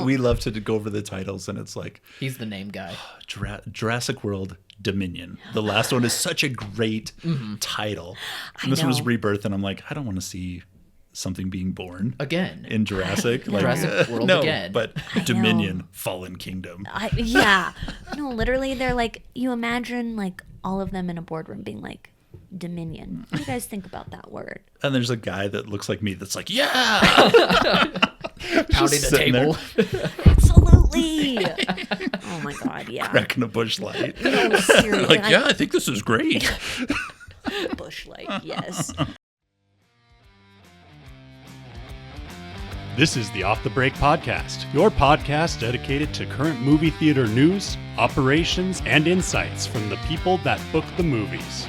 we love to go over the titles, and it's like He's the name guy. Jurassic World Dominion. The last one is such a great title. And this one was Rebirth, and I'm like, I don't want to see something being born Again. in Jurassic. Jurassic World no, again. But Dominion, Fallen Kingdom. Yeah. No, literally, they're like, you imagine like all of them in a boardroom being like, Dominion. What do you guys think about that word? And there's a guy that looks like me that's like, yeah! Pounding the table. Absolutely. Oh my God, yeah. Cracking a Bush Light. No, seriously. Like, yeah, I think this is great. Bush Light, yes. This is the Off the Break Podcast, your podcast dedicated to current movie theater news, operations, and insights from the people that book the movies.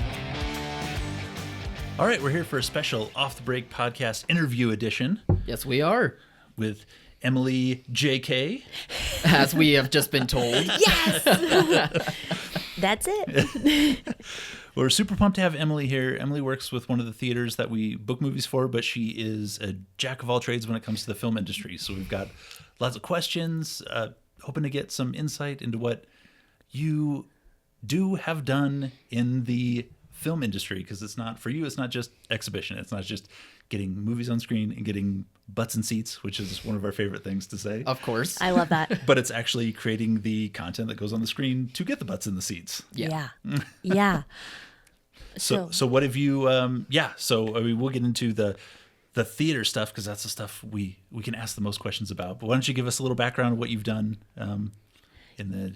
All right, we're here for a special Off the Break Podcast interview edition Yes, we are. with Emily J.K. As we have just been told. Yes. That's it. We're super pumped to have Emily here. Emily works with one of the theaters that we book movies for, but she is a jack of all trades when it comes to the film industry. So we've got lots of questions, hoping to get some insight into what you do have done in the film industry, because it's not, for you, it's not just exhibition. It's not just getting movies on screen and getting butts in seats, which is one of our favorite things to say. Of course. I love that. But it's actually creating the content that goes on the screen to get the butts in the seats. Yeah. Yeah. So what have you, so I mean, we'll get into the theater stuff, because that's the stuff we can ask the most questions about. But why don't you give us a little background of what you've done in the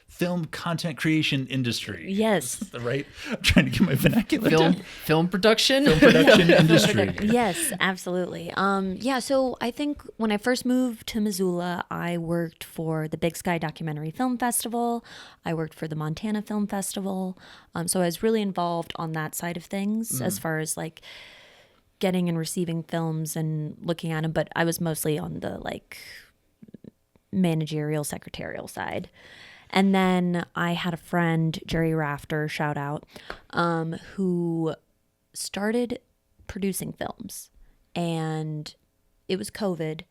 film content creation industry? Yes. Right? I'm trying to get my vernacular down. Film production? Film production industry. Yes, absolutely. So I think when I first moved to Missoula, I worked for the Big Sky Documentary Film Festival. I worked for the Montana Film Festival. So I was really involved on that side of things as far as like getting and receiving films and looking at them. But I was mostly on the like managerial, secretarial side. And then I had a friend, Jerry Rafter, shout out, who started producing films. And it was COVID,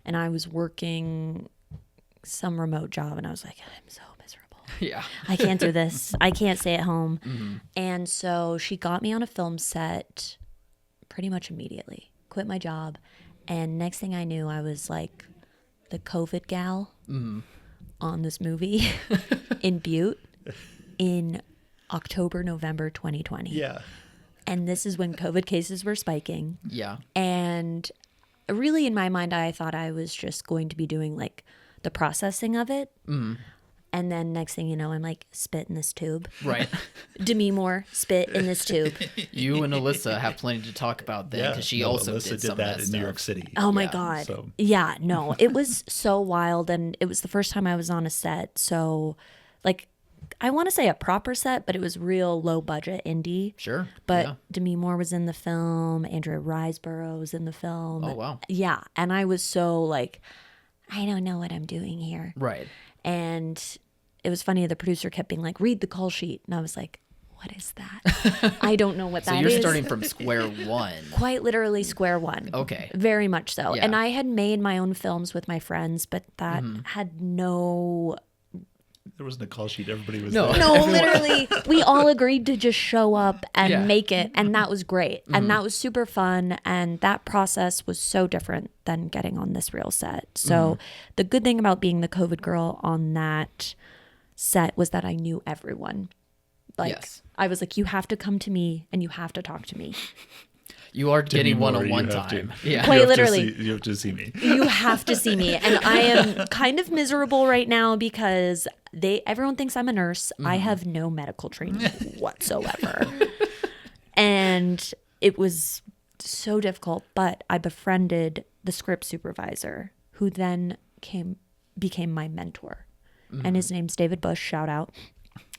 and I was working some remote job, and I was like, I'm so miserable. Yeah. I can't do this. I can't stay at home. Mm-hmm. And so she got me on a film set pretty much immediately, quit my job. And next thing I knew, I was like the COVID gal on this movie in Butte in October, November 2020. Yeah. And this is when COVID cases were spiking. Yeah. And really, in my mind, I thought I was just going to be doing like the processing of it. Mm. And then next thing you know, I'm like, spit in this tube. Right. Demi Moore, spit in this tube. You and Alyssa have plenty to talk about then, because she also Alyssa did some of that in stuff. New York City. Oh my Yeah, God. so- Yeah, no, it was so wild. And it was the first time I was on a set. So like, I want to say a proper set, but it was real low budget indie. Sure. But yeah. Demi Moore was in the film. Andrea Riseborough was in the film. Oh, wow. Yeah. And I was so like, I don't know what I'm doing here. Right. And it was funny. The producer kept being like, read the call sheet. And I was like, what is that? I don't know what So that you're is. starting from square one. Quite literally square one. Okay. Very much so. Yeah. And I had made my own films with my friends, but that had no... There wasn't a call sheet. Everybody was No. there. No, literally, we all agreed to just show up and Yeah. make it. And that was great. And that was super fun. And that process was so different than getting on this real set. So the good thing about being the COVID girl on that set was that I knew everyone. Like, Yes. I was like, you have to come to me and you have to talk to me. You are Demi getting Moore, one-on-one you have to. time. Yeah. Quite You have to literally. you have to see me. You have to see me. And I am kind of miserable right now because everyone thinks I'm a nurse. I have no medical training whatsoever. And it was so difficult, but I befriended the script supervisor, who then became my mentor. And his name's David Bush, shout out.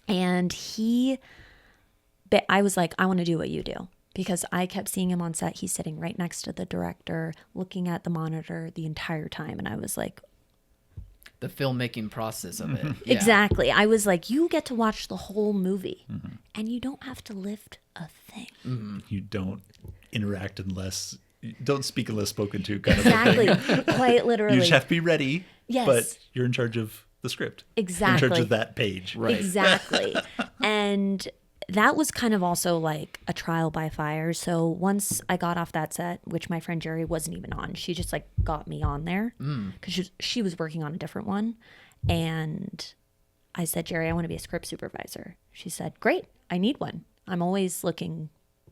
And I was like, I want to do what you do. Because I kept seeing him on set. He's sitting right next to the director, looking at the monitor the entire time. And I was like, The filmmaking process of it. Yeah. exactly. I was like, you get to watch the whole movie and you don't have to lift a thing. You don't interact unless don't speak unless spoken to kind of Exactly. a thing. Quite literally. You just have to be ready. Yes. But you're in charge of the script. Exactly. In charge of that page. Right. Exactly. And that was kind of also like a trial by fire. So once I got off that set, which my friend Jerry wasn't even on, she just like got me on there because she was working on a different one. And I said, Jerry, I want to be a script supervisor. She said, great, I need one. I'm always looking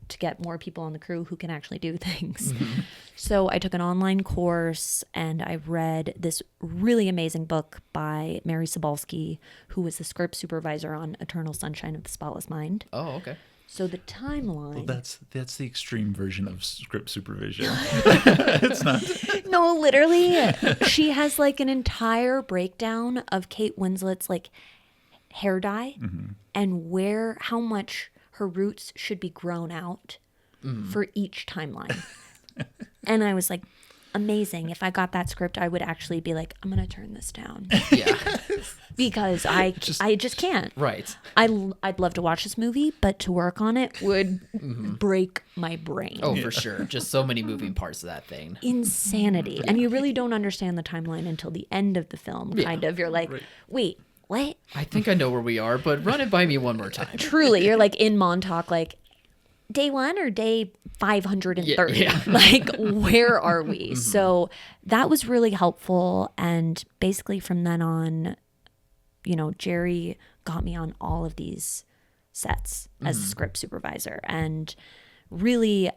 to get more people on the crew who can actually do things. So I took an online course and I read this really amazing book by Mary Sobalski, who was the script supervisor on Eternal Sunshine of the Spotless Mind. Oh, okay. So the timeline. Well, that's the extreme version of script supervision. It's not. No, literally, she has like an entire breakdown of Kate Winslet's like hair dye and how much her roots should be grown out for each timeline. And I was like, amazing. If I got that script, I would actually be like, I'm going to turn this down. Yeah. Because I just can't. Right. I'd love to watch this movie, but to work on it would break my brain. Oh, for sure. Just so many moving parts of that thing. Insanity. And you really don't understand the timeline until the end of the film, kind of. You're like, wait, what? I think I know where we are, but run it by me one more time. Truly, you're like in Montauk, like day 1 or day 530. Yeah. Like, where are we? So that was really helpful. And basically from then on, Jerry got me on all of these sets as a script supervisor. And really,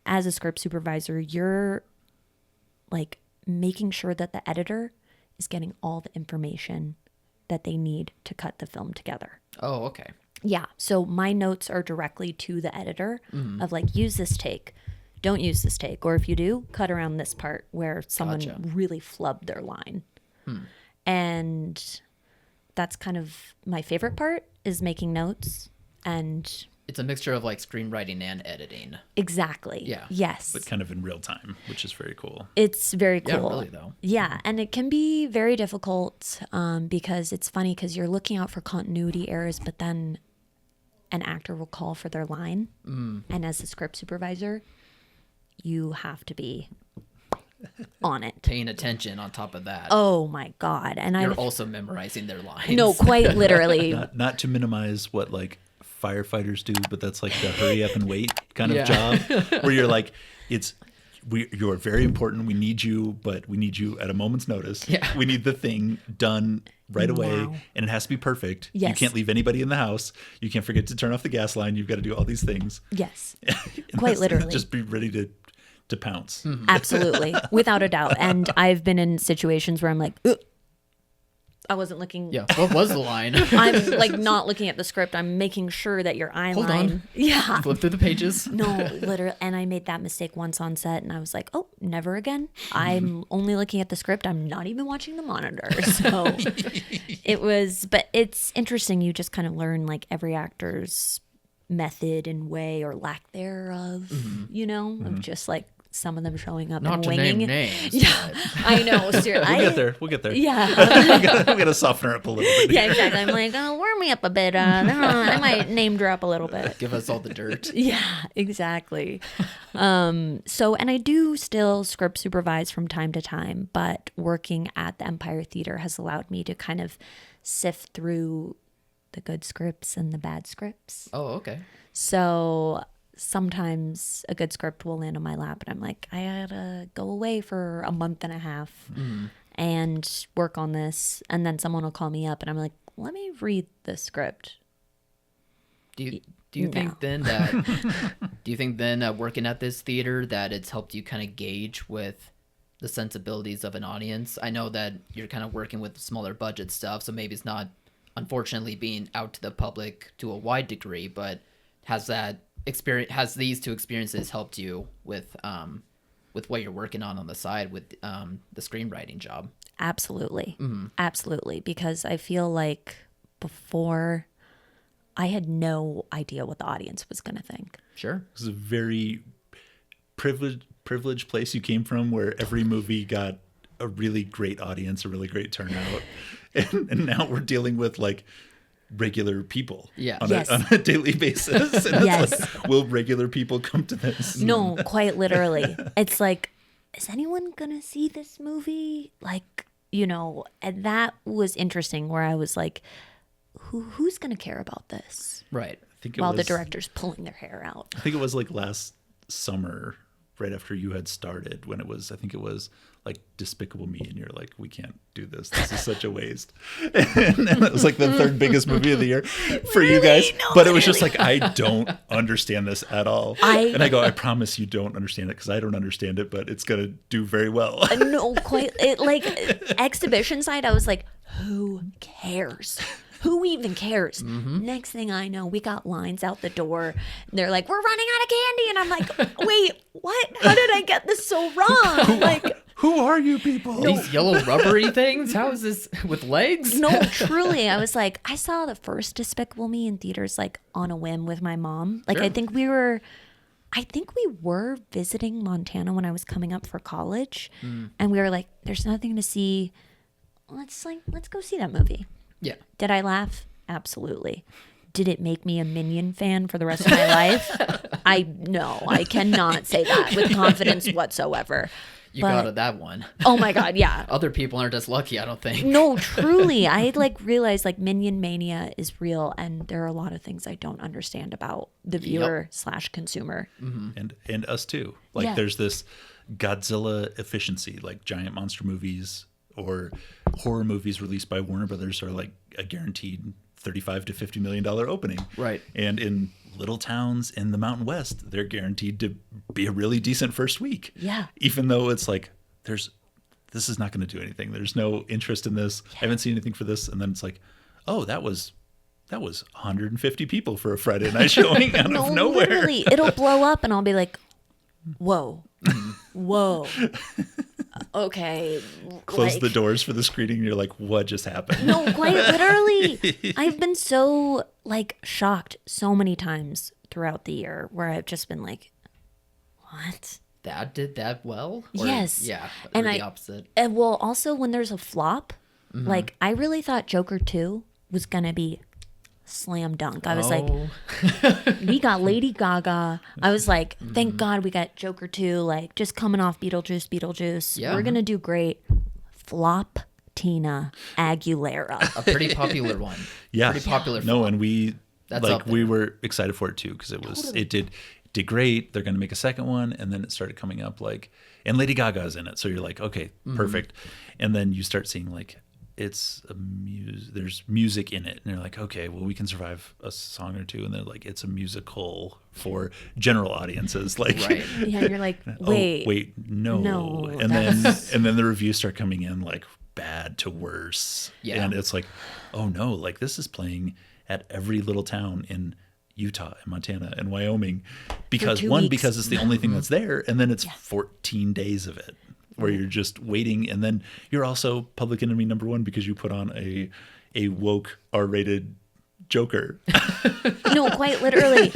as a script supervisor, you're like making sure that the editor is getting all the information that they need to cut the film together. Oh, okay. Yeah. So my notes are directly to the editor of like, use this take, don't use this take. Or if you do, cut around this part where someone really flubbed their line. And that's kind of my favorite part, is making notes. And it's a mixture of like screenwriting and editing. exactly. Yeah. Yes. But kind of in real time, which is very cool. It's very cool. Yeah, really, though. Yeah, and it can be very difficult because it's funny because you're looking out for continuity errors, but then an actor will call for their line. And as a script supervisor, you have to be on it. Paying attention on top of that. Oh my God. And You're I've also memorizing their lines. no, quite literally. Not to minimize what like firefighters do, but that's like the hurry up and wait kind of job where you're like, you're very important. We need you, but we need you at a moment's notice. Yeah. We need the thing done right away, and it has to be perfect. Yes. You can't leave anybody in the house. You can't forget to turn off the gas line. You've got to do all these things. Yes. And Quite literally. Just be ready to pounce. Absolutely. Without a doubt. And I've been in situations where I'm like, ugh. I wasn't looking. Yeah. What was the line? I'm like not looking at the script. I'm making sure that your eye Hold line. on. Yeah. Flip through the pages. No, literally. And I made that mistake once on set and I was like, oh, never again. I'm only looking at the script. I'm not even watching the monitor. So but it's interesting. You just kind of learn like every actor's method and way or lack thereof, of just like some of them showing up Not and to winging. name names. Yeah, I know. Seriously. We'll get there. Yeah. we gotta soften her up a little bit. Yeah, exactly. I'm like, warm me up a bit. I might name drop a little bit. Give us all the dirt. Yeah, exactly. And I do still script supervise from time to time, but working at the Empire Theater has allowed me to kind of sift through the good scripts and the bad scripts. Oh, okay. So sometimes a good script will land on my lap and I'm like, I gotta go away for a month and a half and work on this. And then someone will call me up and I'm like, let me read the script. Do you think then working at this theater that it's helped you kind of gauge with the sensibilities of an audience? I know that you're kind of working with smaller budget stuff, so maybe it's not unfortunately being out to the public to a wide degree, but has these two experiences helped you with what you're working on the side with the screenwriting job? Absolutely. Absolutely. Because I feel like before I had no idea what the audience was going to think. Sure. It's a very privileged place you came from where every movie got a really great audience, a really great turnout. And now we're dealing with like regular people Yeah. on, Yes. on a daily basis. And it's Yes. like, will regular people come to this? No, quite literally. It's like, is anyone gonna see this movie? Like, and that was interesting where I was like, who's gonna care about this? Right. I think it While was, the director's pulling their hair out. I think it was like last summer, right after you had started, when I think it was like Despicable Me, and you're like, we can't do this. This is such a waste. And it was like the third biggest movie of the year for you guys. No, but it was just like, I don't understand this at all. I- And I go, I promise you don't understand it because I don't understand it, but it's going to do very well. No, quite. It, like, exhibition side, I was like, who cares? Who even cares? Next thing I know, we got lines out the door. They're like, we're running out of candy. And I'm like, wait, what? How did I get this so wrong? Like, Who are you people? These yellow rubbery things? How is this with legs? no, truly. I was like, I saw the first Despicable Me in theaters, like, on a whim with my mom. Like, Sure. I think we were visiting Montana when I was coming up for college. And we were like, there's nothing to see. Let's go see that movie. Yeah. Did I laugh? Absolutely. Did it make me a Minion fan for the rest of my life? I cannot say that with confidence whatsoever. You But- got that one. Oh my God, yeah. Other people aren't as lucky, I don't think. No, truly. I like realized like Minion Mania is real, and there are a lot of things I don't understand about the viewer / consumer. And us too. Like Yeah. there's this Godzilla efficiency, like giant monster movies or horror movies released by Warner Brothers are like a guaranteed $35 to $50 million opening. Right. And in little towns in the Mountain West, they're guaranteed to be a really decent first week. Yeah. Even though it's like, this is not going to do anything. There's no interest in this. I haven't seen anything for this. And then it's like, oh, that was 150 people for a Friday night showing out No, of nowhere. literally, it'll blow up, and I'll be like, whoa, whoa. Okay. Close like- the doors for the screening. And you're like, what just happened? No, quite literally. I've been so like shocked so many times throughout the year where I've just been like, what? That did that well? Or- Yes. Yeah. And or the I- opposite. And well, also when there's a flop, like I really thought Joker 2 was going to be slam dunk. I was like, Oh. we got Lady Gaga. I was like, thank God we got Joker 2, like just coming off Beetlejuice. Yeah. We're going to do great. Flop Tina Aguilera. A pretty popular one. Yeah. Pretty popular. No, and we That's like up we there. were excited for it too because it did great. They're going to make a second one, and then it started coming up like, and Lady Gaga's in it, so you're like, okay, perfect. And then you start seeing like it's there's music in it, and you're like, okay, well we can survive a song or two, and they're like, it's a musical for general audiences, like. Right. Yeah, and you're like, wait. Oh, wait, no. No, And then the reviews start coming in like bad to worse. Yeah. And it's like, oh no, like this is playing at every little town in Utah and Montana and Wyoming because 2 weeks. because it's the only thing that's there, and then it's 14 days of it where you're just waiting, and then you're also public enemy number one because you put on a woke R-rated Joker. No, quite literally.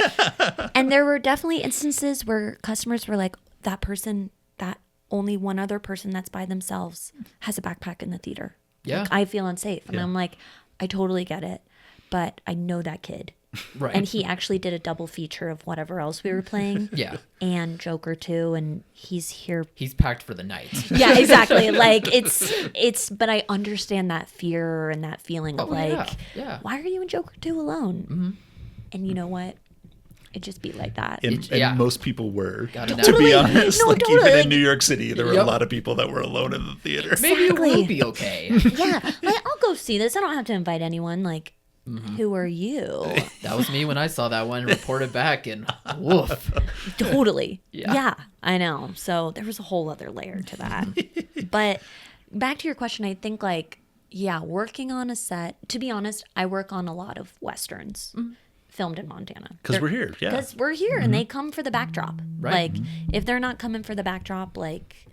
And there were definitely instances where customers were like, that only one other person that's by themselves has a backpack in the theater. Yeah. Like, I feel unsafe. And Yeah. I'm like, I totally get it. But I know that kid. Right. And he actually did a double feature of whatever else we were playing. Yeah. And Joker 2. And he's here. He's packed for the night. Yeah, exactly. Like but I understand that fear and that feeling of Oh, yeah, like, yeah. why are you in Joker 2 alone? And you know what? It just be like that. And Yeah. most people were, Gotta to be know. honest. No, like totally. even in New York City, there were Yep. a lot of people that were alone in the theater. Maybe it Exactly. will be okay. Yeah, like I'll go see this. I don't have to invite anyone. Like, who are you? That was me when I saw that one, reported back, and woof. Totally. Yeah. Yeah, I know. So there was a whole other layer to that. But back to your question, I think like, yeah, working on a set. To be honest, I work on a lot of westerns filmed in Montana. Because we're here, yeah. Because we're here and they come for the backdrop. Right. Like, if they're not coming for the backdrop, like,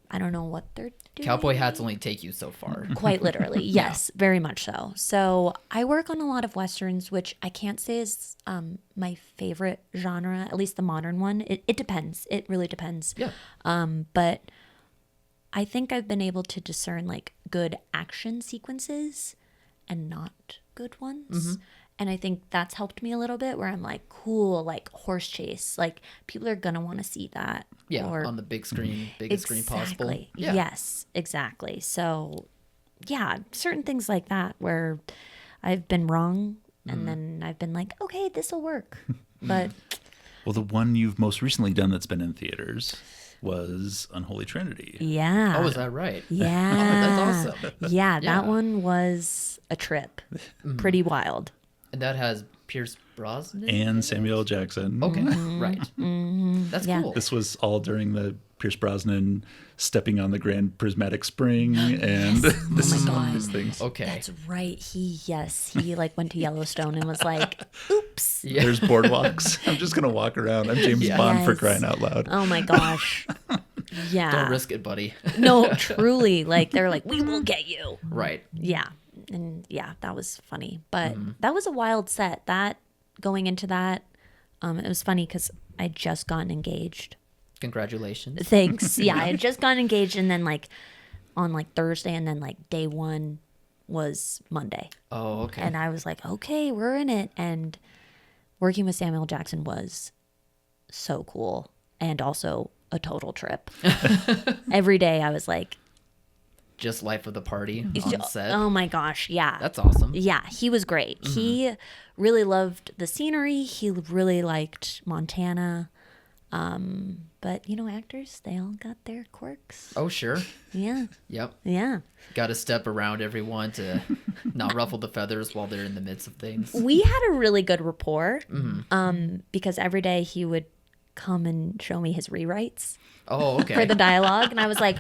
I don't know what they're doing. Cowboy hats only take you so far. Quite literally. Yes, very much so. So I work on a lot of westerns, which I can't say is my favorite genre, at least the modern one. It depends. It really depends. Yeah. But I think I've been able to discern like good action sequences and not good ones. And I think that's helped me a little bit where I'm like, cool, like horse chase. Like people are going to want to see that. Yeah, Or, on the big screen, biggest screen possible. exactly. Yeah. Yes, exactly. So yeah, certain things like that where I've been wrong and then I've been like, okay, this will work. But Well, the one you've most recently done that's been in theaters was Unholy Trinity. yeah. Oh, is that right? Yeah. Oh, that's awesome. Yeah, Yeah. that one was a trip. Pretty wild. And that has Pierce Brosnan? And Samuel L. Jackson. Okay, right. That's Yeah. cool. This was all during the Pierce Brosnan stepping on the Grand Prismatic Spring, and this is one of his things. Okay. That's right. He like went to Yellowstone and was like, oops. Yeah. There's boardwalks. I'm just gonna walk around. I'm James Yeah. Bond for Yes. crying out loud. Oh my gosh. Yeah. Don't risk it, buddy. No, truly. Like they're like, we will get you. Right. Yeah. And yeah, that was funny. But that was a wild set. That going into that, it was funny because I'd just gotten engaged. Congratulations. Thanks. Yeah, I had just gotten engaged and then like on like Thursday and then like day one was Monday. Oh, okay. And I was like, okay, we're in it. And working with Samuel Jackson was so cool and also a total trip. Every day I was like, Just life of the party on set. oh my gosh, yeah. That's awesome. Yeah, he was great. He really loved the scenery. He really liked Montana. But you know, actors, they all got their quirks. Oh, sure. Yeah, Yep. yeah. Got to step around everyone to not ruffle the feathers while they're in the midst of things. We had a really good rapport because every day he would come and show me his rewrites Oh, okay. for the dialogue. And I was like,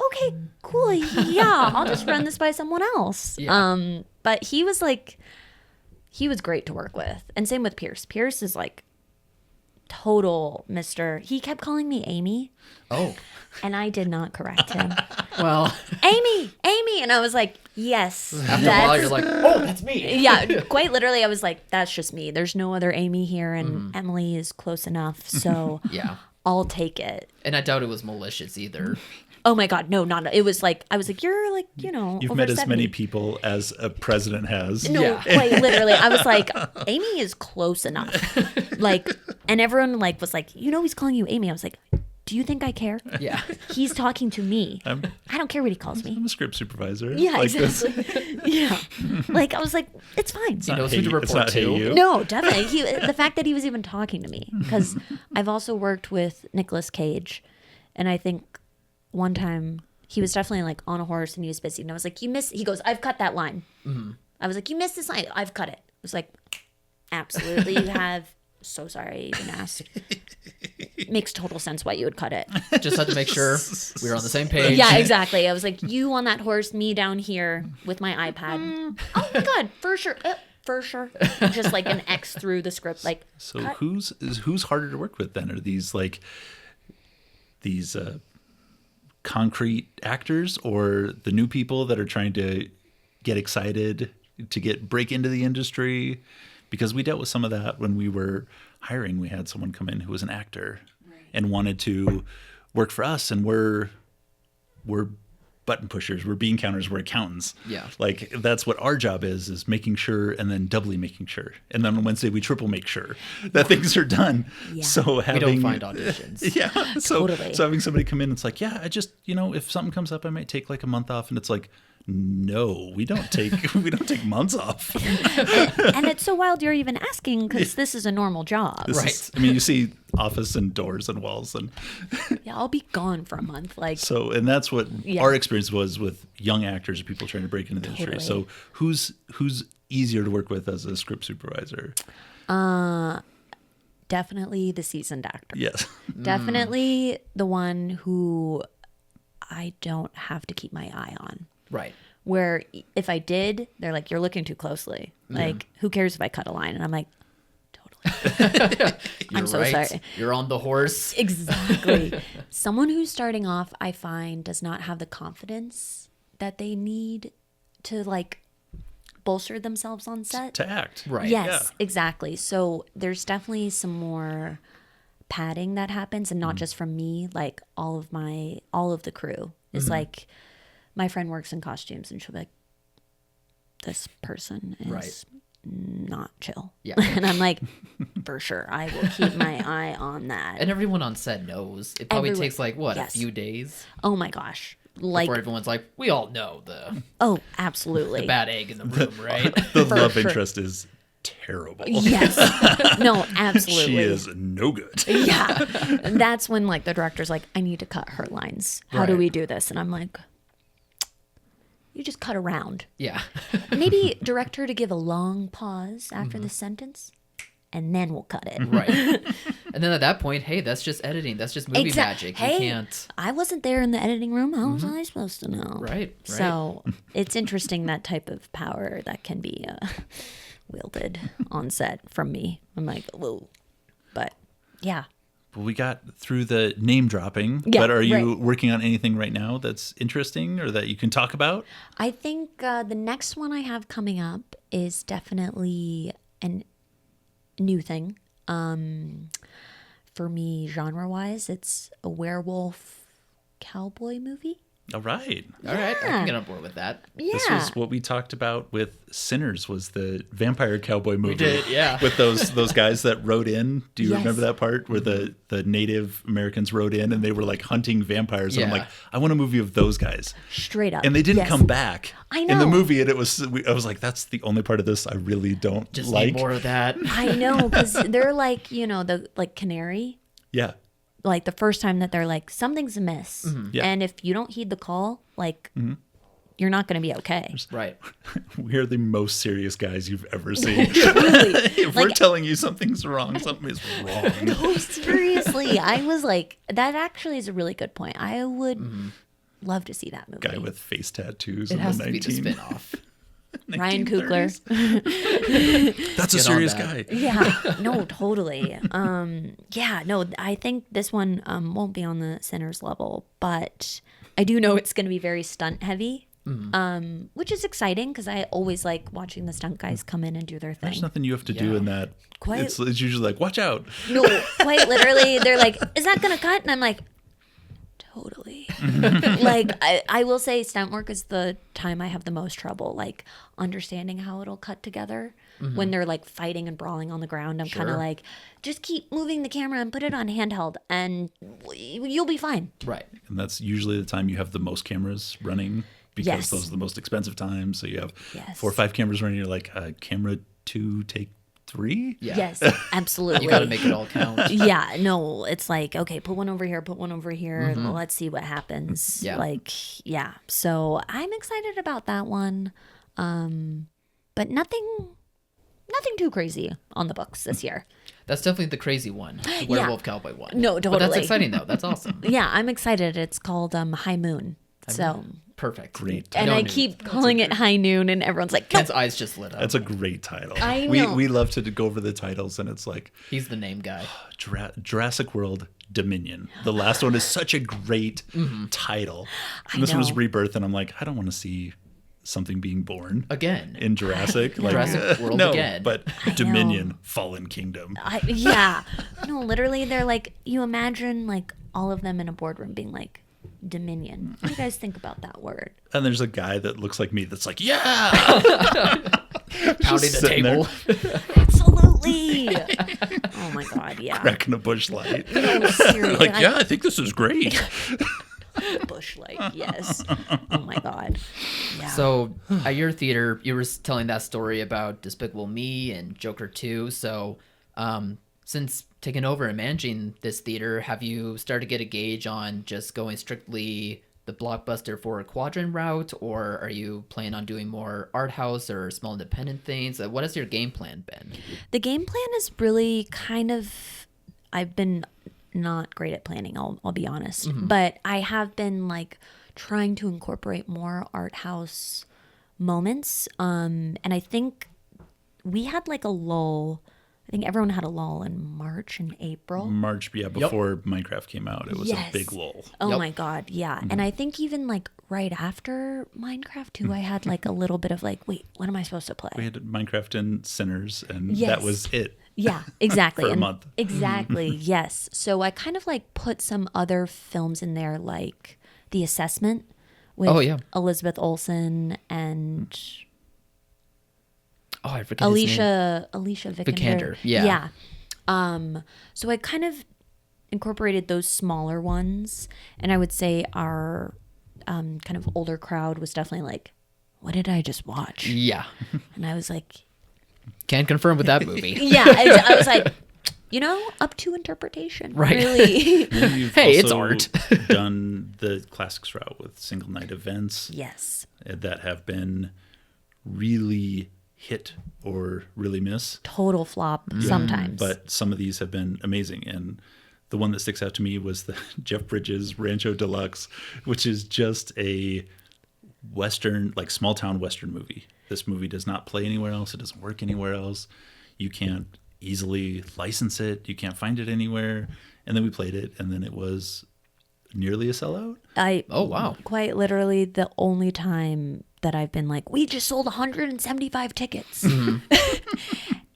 okay, cool. Yeah, I'll just run this by someone else. Yeah. But he was like, he was great to work with. And same with Pierce. Pierce is like total Mr. He kept calling me Amy. Oh, And I did not correct him. well, Amy, Amy. And I was like, yes. after a while, you're like, oh, that's me. Yeah, quite literally, I was like, that's just me. There's no other Amy here, and Emily is close enough, so Yeah. I'll take it. And I doubt it was malicious either. Oh my God, no, not. It was like, I was like, you're like, you know, You've over met as 70. many people as a president has. No, Yeah. quite literally. I was like, Amy is close enough. Like, and everyone like was like, you know, he's calling you Amy. I was like, do you think I care? Yeah. He's talking to me. I'm I don't care what he calls me. a script supervisor. Yeah, Like this. exactly. Yeah. Like, I was like, it's fine. He knows Hey, who to it's report not hey to. you. No, definitely. The fact that he was even talking to me, because I've also worked with Nicolas Cage, and I think one time he was definitely like on a horse and he was busy, and I was like, "You missed." He goes, "I've cut that line." I was like, "You missed this line." I've cut it. I was like, "Absolutely, you have." So sorry I even asked. Makes total sense why you would cut it. Just had to make sure we were on the same page. Yeah, exactly. I was like, you on that horse, me down here with my iPad. Oh my God, for sure. For sure. Just like an X through the script. Like, So cut. who's harder to work with then? Are these like these concrete actors, or the new people that are trying to get excited to break into the industry? Because we dealt with some of that when we were hiring. We had someone come in who was an actor and wanted to work for us, and we're button pushers, we're bean counters, we're accountants. Yeah. Like that's what our job is making sure, and then doubly making sure, and then on Wednesday we triple make sure that things are done. Yeah. So We having don't find auditions. yeah, so Totally. having somebody come in, it's like, yeah, I just, if something comes up, I might take like a month off, and it's like, no, we don't take months off. And it's so wild you're even asking because this is a normal job. This Right. is- I mean, you see office and doors and walls, and Yeah, I'll be gone for a month. Like, so, and that's what Yeah. our experience was with young actors or people trying to break into the industry. Totally. So who's easier to work with as a script supervisor? definitely the seasoned actor. Yes. Definitely the one who I don't have to keep my eye on. Right. Where if I did, they're like, you're looking too closely. Like, who cares if I cut a line? And I'm like, totally. You're so right. sorry. You're on the horse. Exactly. Someone who's starting off, I find, does not have the confidence that they need to like bolster themselves on set. To act. Right. Yes, exactly. So there's definitely some more padding that happens, and not just from me. Like all of the crew is like, my friend works in costumes, and she'll be like, this person is Right. not chill. Yeah. And I'm like, for sure, I will keep my eye on that. And everyone on set knows. It probably Everyone- takes like what, yes. a few days Oh my gosh. Like, before everyone's like, we all know the oh, absolutely. bad egg in the room, right? The For love sure. interest is terrible. Yes. No, absolutely. She is no good. Yeah. And that's when like the director's like, I need to cut her lines. How do Right. we do this? And I'm like, you just cut around. Yeah. Maybe direct her to give a long pause after the sentence, and then we'll cut it. Right. And then at that point, hey, that's just editing. That's just movie magic. Hey, You can't. I wasn't there in the editing room. How was I supposed to know? Right. So it's interesting that type of power that can be wielded on set from me. I'm like, whoa. But yeah. Well, we got through the name dropping, Yeah, but are you right. working on anything right now that's interesting or that you can talk about? I think the next one I have coming up is definitely a new thing. For me, genre-wise, it's a werewolf cowboy movie. All right. All right. I can get on board with that. Yeah. This was what we talked about with Sinners, was the vampire cowboy movie. did, yeah. With those guys that rode in. Do you Yes. remember that part where the Native Americans rode in and they were like hunting vampires? And I'm Yeah. like, I want a movie of those guys. Straight up. And they didn't Yes. come back I in the know. movie. And I was like, that's the only part of this I really don't Just like. need more of that. I know, because they're like, the like canary. Yeah. Like the first time that they're like, something's amiss. Yeah. And if you don't heed the call, like, you're not going to be okay. Right. We're the most serious guys you've ever seen. Truly. If we're Like- telling you something's wrong, something is wrong. No, seriously. I was like, that actually is a really good point. I would love to see that movie. Guy with face tattoos It in has the to be the 19 spin-off. Ryan 1930s. Coogler. That's a Get on serious that. guy. Yeah, no, totally. Yeah, no, I think this one won't be on the Sinners level, but I do know it's going to be very stunt heavy, which is exciting because I always like watching the stunt guys come in and do their There's thing. nothing you have to do Yeah. in that. Quite- It's usually like, watch out. No, quite literally, they're like, "Is that going to cut?" And I'm like, "Totally." Like I will say, stunt work is the time I have the most trouble, like understanding how it'll cut together. When they're like fighting and brawling on the ground, I'm kind of Sure. like, just keep moving the camera and put it on handheld, and you'll be fine. Right. And that's usually the time you have the most cameras running because Yes. those are the most expensive times. So you have Yes. 4 or 5 cameras running. You're like, camera 2, take 3. Yeah. Yes, absolutely. You got to make it all count. Yeah, no, it's like, okay, put one over here, put one over here. Let's see what happens. Yeah. Like, yeah. So I'm excited about that one. But nothing too crazy on the books this year. That's definitely the crazy one. The werewolf cowboy one. No, But that's totally. exciting though. That's awesome. Yeah, I'm excited. It's called High Moon. So, Perfect. Great. and No I news. keep calling it High Noon, and everyone's like, no. Ken's eyes just lit up. That's a great title. I know. We love to go over the titles, and it's like He's the name guy. Jurassic World Dominion. The last one is such a great title. And this one was know. Rebirth, and I'm like, I don't want to see something being born Again. in Jurassic. Like, Jurassic World no, again. but Dominion, Fallen Kingdom. Yeah. No, literally, they're like, you imagine like all of them in a boardroom being like, Dominion. What do you guys think about that word? And there's a guy that looks like me that's like, yeah, Pounding the sitting there. table. Absolutely. Oh my God, yeah. cracking a bush light. No, seriously. Like, yeah, I think this is great. Bush light, yes. Oh my God. Yeah. So at your theater, you were telling that story about Despicable Me and Joker 2. So since taking over and managing this theater, have you started to get a gauge on just going strictly the blockbuster for a quadrant route, or are you planning on doing more art house or small independent things? What has your game plan been? The game plan is really kind of, I've been not great at planning, I'll be honest. But I have been like trying to incorporate more art house moments. And I think we had like a lull. I think everyone had a lull in March and April. March, yeah, before Minecraft came out, it was Yes. a big lull. Oh Yep. my God, yeah. And I think even like right after Minecraft too, I had like a little bit of like, wait, what am I supposed to play? We had Minecraft and Sinners, and Yes. that was it. Yeah, exactly. For a And- month. Exactly, yes. So I kind of like put some other films in there, like The Assessment with Oh, yeah. Elizabeth Olsen and Oh, I forget his name. Alicia Vikander, yeah. So I kind of incorporated those smaller ones, and I would say our kind of older crowd was definitely like, what did I just watch? Yeah. And I was like, Can't confirm with that movie. yeah. I was like, up to interpretation. Right. Really. And you've Hey, it's also art. done the classics route with single night events Yes. that have been really hit or really miss. Total flop sometimes. But some of these have been amazing. And the one that sticks out to me was the Jeff Bridges Rancho Deluxe, which is just a Western, like small town Western movie. This movie does not play anywhere else. It doesn't work anywhere else. You can't easily license it. You can't find it anywhere. And then we played it, and then it was nearly a sellout. Oh, wow. Quite literally the only time that I've been like, we just sold 175 tickets.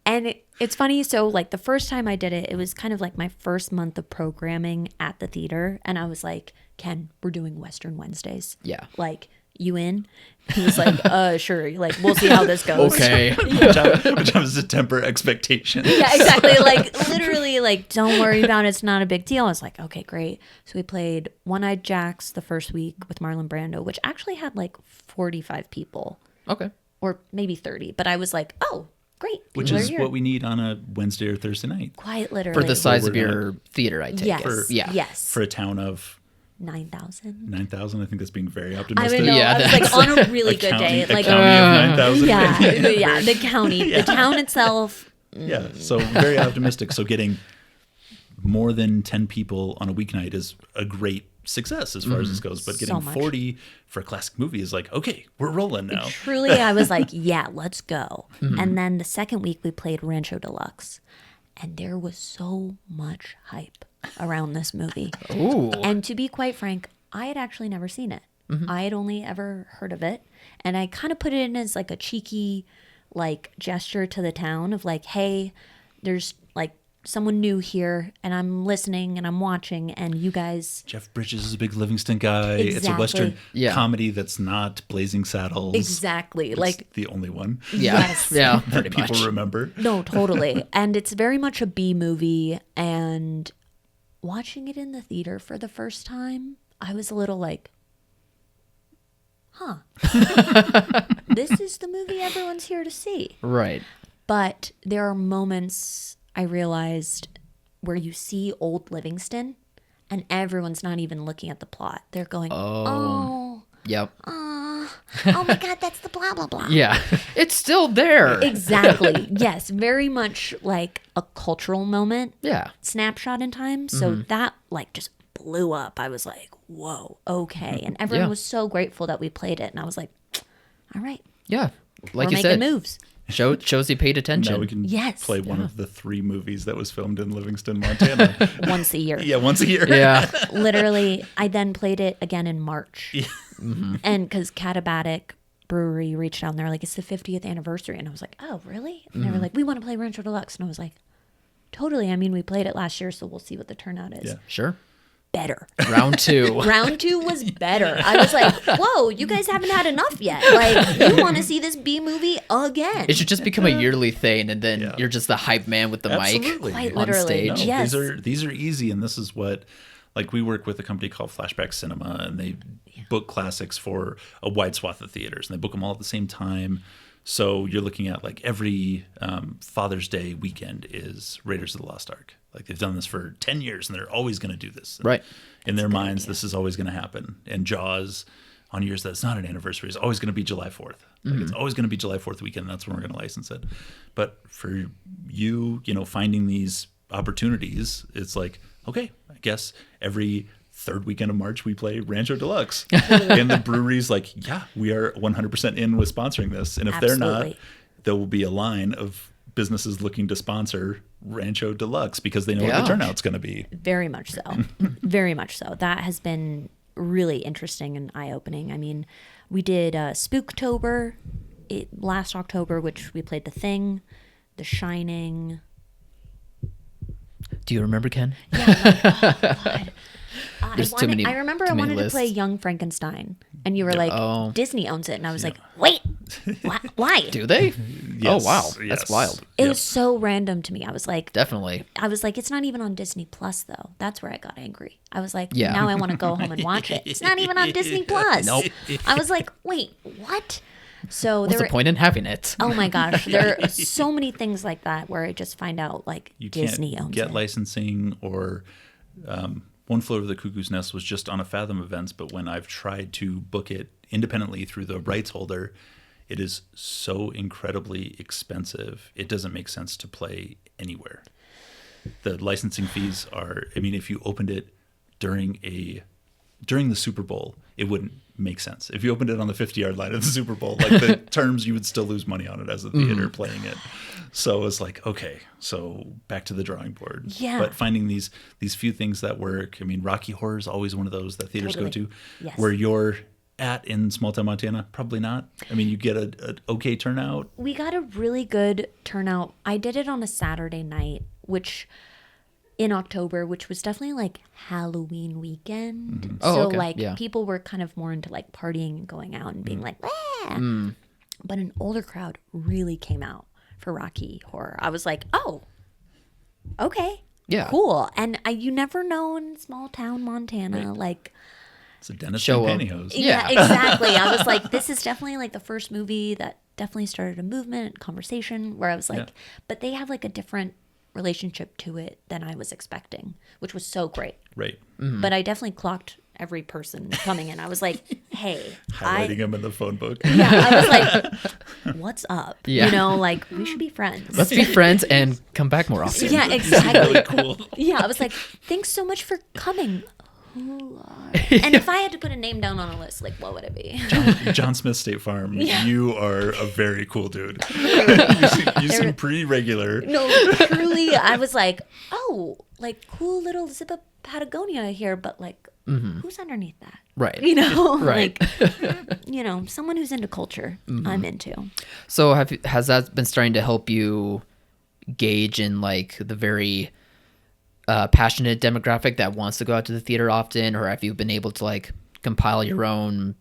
And it's funny. So like the first time I did it, it was kind of like my first month of programming at the theater. And I was like, Ken, we're doing Western Wednesdays. Yeah. Like, you in? He was like, sure. Like, we'll see how this goes. Okay. Which was to temper expectations. Yeah, exactly. Like, literally, like, don't worry about it. It's not a big deal. I was like, okay, great. So we played One-Eyed Jacks the first week with Marlon Brando, which actually had like 45 people. Okay. Or maybe 30. But I was like, oh, great. Which people is are here. what we need on a Wednesday or Thursday night. Quite literally. For the size we're of your theater, I take Yes. it. Yeah. Yes. For a town of 9,000. 9,000, I think that's being very I optimistic. don't know. Yeah, I was like on a really A good county- day. a Like, county of 9,000. yeah, the county. Yeah. The town itself. Yeah, so very optimistic. So getting more than 10 people on a weeknight is a great success as far as this goes. But getting So much. 40 for a classic movie is like, okay, we're rolling now. Truly, I was like, yeah, let's go. And then the second week we played Rancho Deluxe. And there was so much hype around this movie. Ooh. And to be quite frank, I had actually never seen it. I had only ever heard of it. And I kind of put it in as like a cheeky like gesture to the town of like, hey, there's like someone new here and I'm listening and I'm watching and you guys. Jeff Bridges is a big Livingston guy. It's a Exactly. Western Yeah. comedy that's not Blazing Saddles. Exactly. It's Like, the only one Yeah. Yes. Yeah, that pretty people much. remember. no, totally. And it's very much a B movie. And watching it in the theater for the first time, I was a little like, huh. This is the movie everyone's here to see. Right. But there are moments I realized where you see old Livingston and everyone's not even looking at the plot. They're going, oh Yep. my God, that's the blah, blah, blah. Yeah. It's still there. Exactly. Yes. Very much like a cultural moment, Yeah. snapshot in time. So that like just blew up. I was like, whoa, okay. And everyone Yeah. was so grateful that we played it. And I was like, all right, Yeah. Like we're you making said, moves. shows you paid attention. Now we can Yes. play one of the 3 movies that was filmed in Livingston, Montana. Once a year. Yeah, once a year. Yeah. Literally, I then played it again in March. And because Catabatic Brewery reached out and they're like, it's the 50th anniversary. And I was like, oh, really? And they were like, we want to play Rancho Deluxe. And I was like, totally. I mean, we played it last year, so we'll see what the turnout is. Yeah. Sure. Better. Round 2. Round 2 was better. I was like, whoa, you guys haven't had enough yet. Like, you want to see this B movie again. It should just become a yearly thing, and then Yeah. you're just the hype man with the Absolutely. mic Quite on literally. stage. No, Yes. these are easy, and this is what, like, we work with a company called Flashback Cinema, and they book classics for a wide swath of theaters, and they book them all at the same time. So you're looking at like every Father's Day weekend is Raiders of the Lost Ark. Like they've done this for 10 years, and they're always going to do this. Right. In their minds, this is always going to happen. And Jaws, on years that it's not an anniversary, is always going to be July 4th. Like it's always going to be July 4th weekend. That's when we're going to license it. But for you, finding these opportunities, it's like, okay, I guess every third weekend of March we play Rancho Deluxe. And the brewery's like, yeah, we are 100% in with sponsoring this. And if they're not, Absolutely. there will be a line of businesses looking to sponsor Rancho Deluxe because they know what Yeah. the turnout's going to be. Very much so. Very much so. That has been really interesting and eye-opening. I mean, we did Spooktober last October, which we played The Thing, The Shining. Do you remember, Ken? God. There's too many- I remember too I many wanted to play lists. Young Frankenstein, and you were like, Oh. Disney owns it, and I was like, wait, Why? Do they? Yes, Oh, wow. yes. That's wild. It Yep. was so random to me. I was like, Definitely. it's not even on Disney Plus though. That's where I got angry. I was like, Yeah. now I want to go home and watch it. It's not even on Disney Plus. Nope. I was like, wait, what? So What's the point in having it? Oh my gosh, there are so many things like that where I just find out like You Disney can't owns get it. licensing or One Flew Over the Cuckoo's Nest was just on a Fathom events, but when I've tried to book it independently through the rights holder, it is so incredibly expensive. It doesn't make sense to play anywhere. The licensing fees are, I mean, if you opened it during the Super Bowl, it wouldn't make sense. If you opened it on the 50-yard line of the Super Bowl, like the terms, you would still lose money on it as a theater playing it. So it's like, okay, so back to the drawing board. Yeah. But finding these few things that work. I mean, Rocky Horror is always one of those that theaters go Totally. to. Yes. Where you're at in small town Montana, probably not. I mean, you get an okay turnout. We got a really good turnout. I did it on a Saturday night, which in October, which was definitely like Halloween weekend. Oh, So okay. like Yeah. people were kind of more into like partying and going out and being like, ah. But an older crowd really came out for Rocky Horror. I was like, oh, okay. Yeah. Cool. And you never know in small town Montana, like, It's a dentist Show in 'em. pantyhose. Yeah. exactly. I was like, this is definitely like the first movie that definitely started a movement, conversation where I was like, Yeah. but they have like a different relationship to it than I was expecting, which was so great. Right. But I definitely clocked every person coming in. I was like, hey, Highlighting them in the phone book. yeah, I was like, what's up? Yeah. You know, like we should be friends. Let's be friends and come back more often. Yeah, exactly. Really cool. Yeah, I was like, thanks so much for coming. Who are... And if I had to put a name down on a list, like what would it be? John Smith State Farm, Yeah. you are a very cool dude. you seem pretty regular. No, truly, I was like, oh, like cool little zip up Patagonia here, but like, who's underneath that? Right. You know, Right. like, someone who's into culture, I'm into. So has that been starting to help you gauge in like the very passionate demographic that wants to go out to the theater often, or have you been able to like compile your own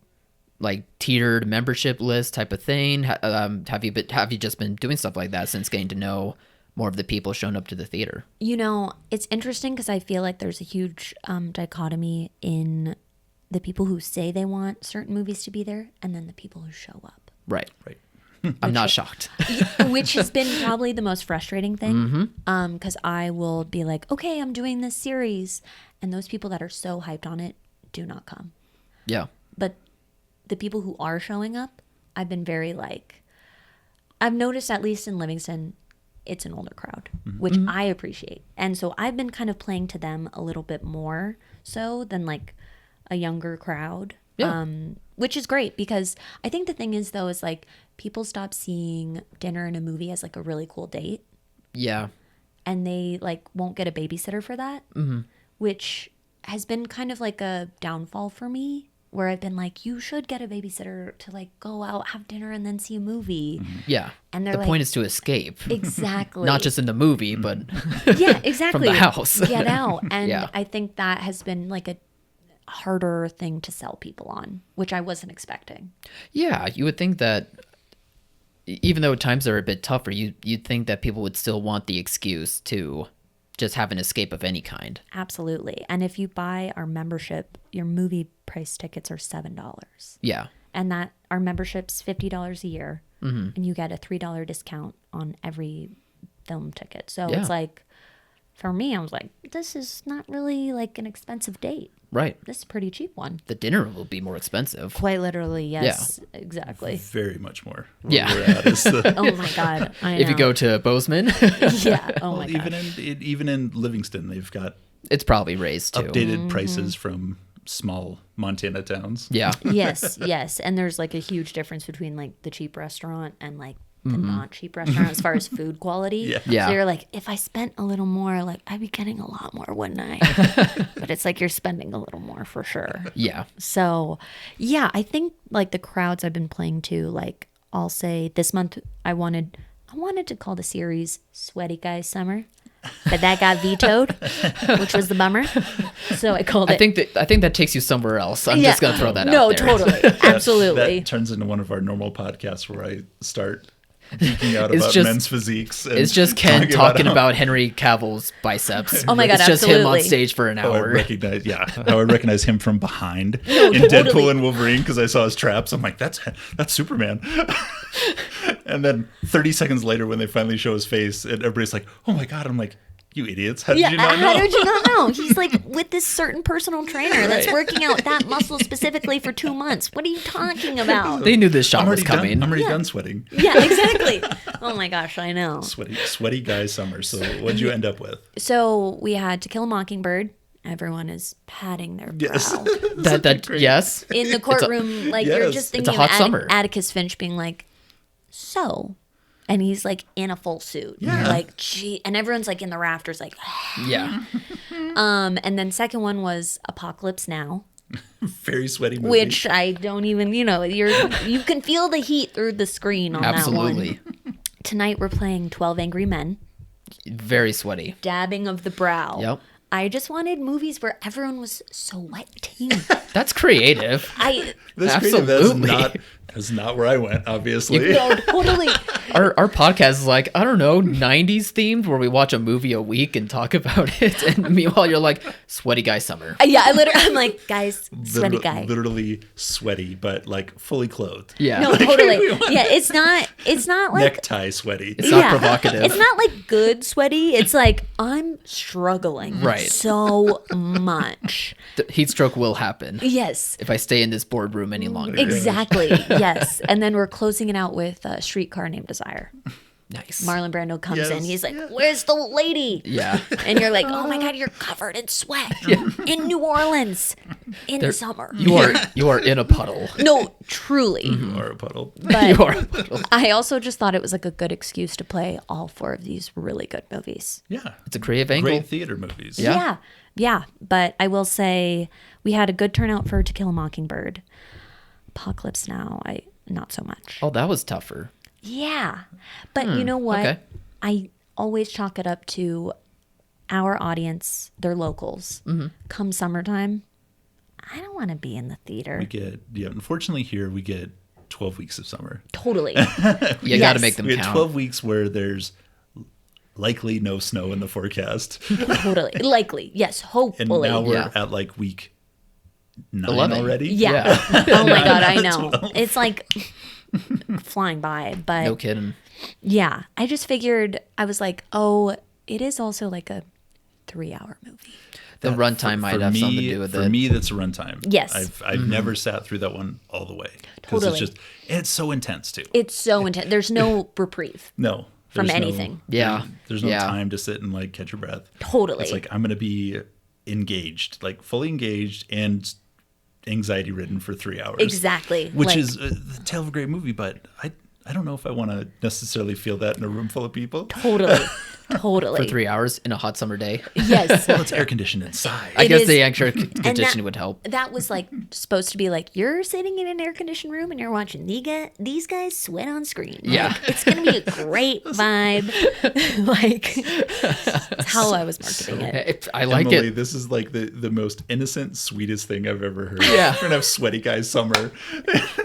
like tiered membership list type of thing? Have you just been doing stuff like that since getting to know more of the people showing up to the theater? You know, it's interesting because I feel like there's a huge dichotomy in the people who say they want certain movies to be there and then the people who show up. Right. Right. I'm not shocked. Which has been probably the most frustrating thing. Because I will be like, okay, I'm doing this series. And those people that are so hyped on it do not come. Yeah. But the people who are showing up, I've been very like, I've noticed at least in Livingston, it's an older crowd, which I appreciate. And so I've been kind of playing to them a little bit more so than like a younger crowd. Yeah. Which is great because I think the thing is though, is like people stop seeing dinner and a movie as like a really cool date Yeah. and they like won't get a babysitter for that, which has been kind of like a downfall for me where I've been like, you should get a babysitter to like go out, have dinner and then see a movie. Yeah. And they're the like, point is to escape. exactly. Not just in the movie, but yeah, exactly. from the house. Get out. And Yeah. I think that has been like a harder thing to sell people on, which I wasn't expecting. yeah, you would think that even though times are a bit tougher, you'd think that people would still want the excuse to just have an escape of any kind. Absolutely. And if you buy our membership, your movie price tickets are $7. Yeah. And that our membership's $50 a year. And you get a $3 discount on every film ticket. So Yeah. it's like, for me, I was like, this is not really like an expensive date. Right. This is a pretty cheap one. The dinner will be more expensive. Quite literally, yes. Exactly. Very much more. Yeah. Where we're at is the, Oh my God. I If you know. go to Bozeman, Yeah. Oh my even God. even in Livingston, they've got it's probably raised too. updated prices from small Montana towns. Yeah. Yes, yes. And there's like a huge difference between like the cheap restaurant and like the not cheap restaurant as far as food quality. Yeah. Yeah. So you're like, if I spent a little more, like I'd be getting a lot more, wouldn't I? But it's like you're spending a little more for sure. Yeah. So yeah, I think like the crowds I've been playing to, like I'll say this month I wanted to call the series Sweaty Guy Summer. but that got vetoed, which was the bummer. So I called it. I think that takes you somewhere else. I'm just gonna throw that out No, there. totally, absolutely. That turns into one of our normal podcasts where I start geeking out It's about just- men's physiques. And It's just Ken talking how- about Henry Cavill's biceps. Oh my God, It's just him on absolutely. stage for an how I hour. recognize him from behind in totally. Deadpool and Wolverine because I saw his traps. I'm like, that's Superman. And then 30 seconds later, when they finally show his face, and everybody's like, "Oh my God!" I'm like, "You idiots! How did you not know?" How did you not know? He's like with this certain personal trainer that's working out that muscle specifically for 2 months. What are you talking about? They knew this shot I'm was already coming. done. I'm already done sweating. Yeah, exactly. Oh my gosh, I know. Sweaty guy summer. So what'd you end up with? So we had To Kill a Mockingbird. Everyone is patting their brow. Yes. that yes. In the courtroom, like you're yes. just It's a thinking of hot summer. Atticus Finch being like, so, and he's like in a full suit. Yeah. You're like, gee, and everyone's like in the rafters, like, Yeah. and then second one was Apocalypse Now, Very sweaty movie. which I don't even, you can feel the heat through the screen on Absolutely. that one. Tonight we're playing 12 Angry Men, Very sweaty. dabbing of the brow. Yep. I just wanted movies where everyone was sweating. That's creative. That's creative. That's Absolutely. that's not where I went, obviously. No, totally. Our podcast is like, I don't know, 90s themed where we watch a movie a week and talk about it. And meanwhile, you're like, sweaty guy summer. Yeah, I'm like, guys, sweaty guy. Literally sweaty, but like fully clothed. Yeah. No, totally. Yeah, it's not like Necktie sweaty. It's not provocative. It's not like good sweaty. It's like I'm struggling Right. so much. The heat stroke will happen Yes, if I stay in this boardroom any longer. exactly. Yes, and then we're closing it out with Streetcar Named Desire. Nice. Marlon Brando comes Yes, in. He's like, "Where's the lady?" Yeah. And you're like, "Oh my God, you're covered in sweat in New Orleans in the summer." You are in a puddle. No, truly. You are a puddle. But You are a puddle. I also just thought it was like a good excuse to play all four of these really good movies. Yeah. It's a creative angle. Great theater movies. Yeah. Yeah. But I will say we had a good turnout for To Kill a Mockingbird. Apocalypse Now, not so much. Oh, that was tougher. Yeah. But you know what? okay. I always chalk it up to our audience, they're locals. Come summertime, I don't want to be in the theater. Unfortunately here we get 12 weeks of summer. Totally. You got to Yes. make them We get count. 12 weeks where there's likely no snow in the forecast. Totally. Likely. Yes, And hopefully. now we're Yeah. at like week 9 11. already. Yeah. Oh my God, I know. It's like flying by. But No kidding. yeah, I just figured, I was like, oh, it is also like a 3-hour movie. The runtime might have something to do with for it. me, that's a runtime. Yes. I've never sat through that one all the way. Because Totally. it's so intense too. It's so intense. There's no reprieve. No. From there's no- anything. Yeah. There's no Yeah. time to sit and like catch your breath. Totally. It's like I'm going to be engaged, like fully engaged and anxiety ridden for 3 hours. Exactly. Which Like- is the tale of a great movie, but I don't know if I want to necessarily feel that in a room full of people. Totally. Totally. For 3 hours in a hot summer day. Yes. Well, it's air conditioned inside. I It guess is- the extra And conditioning would help. That was like supposed to be like you're sitting in an air conditioned room and you're watching these guys sweat on screen. Yeah. Like, it's gonna be a great vibe. Like that's how I was marketing it. I like Emily, it. this is like the most innocent, sweetest thing I've ever heard. Yeah. We're gonna have sweaty guy summer.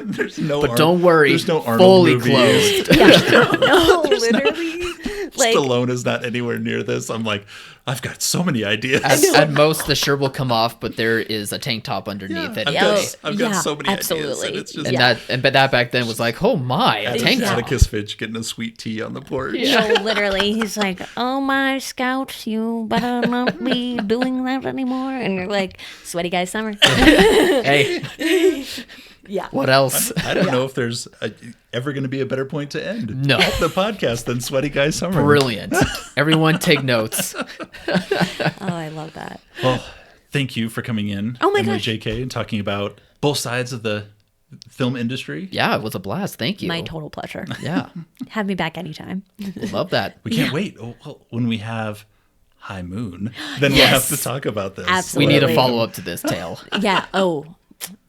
There's no. But don't worry, There's no Arnold fully movies. clothed. Yeah. No, literally. Like Stallone is not anywhere near this. I'm like, I've got so many ideas. At most, the shirt will come off, but there is a tank top underneath it. I've got Yeah, so many ideas. absolutely. And it's just And that back then was like, oh my, a tank top. Atticus Finch getting a sweet tea on the porch. no, literally, he's like, "Oh my scouts, you better not be doing that anymore." And you're like, "Sweaty guy summer." Hey, Yeah. what else? I don't know if there's ever going to be a better point to end No. the podcast than Sweaty Guy Summer. Brilliant. Everyone take notes. Oh, I love that. Well, thank you for coming in, Oh my Emily gosh. JK, and talking about both sides of the film industry. Yeah, it was a blast. Thank you. My total pleasure. Yeah, Have me back anytime. love that. We can't wait. Oh, well, when we have High Moon, then we'll have Yes. to talk about this. We Absolutely. need a follow up to this tale. Yeah. Oh,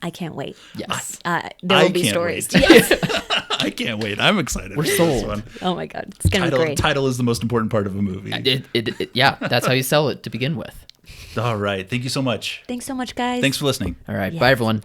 I can't wait. Yes. There will I be can't stories. wait. Yes. I can't wait. I'm excited. We're for this sold. one. Oh my God, it's gonna be great. Title is the most important part of a movie. Yeah, that's how you sell it to begin with. All right. Thank you so much. Thanks so much, guys. Thanks for listening. All right. Yes. Bye, everyone.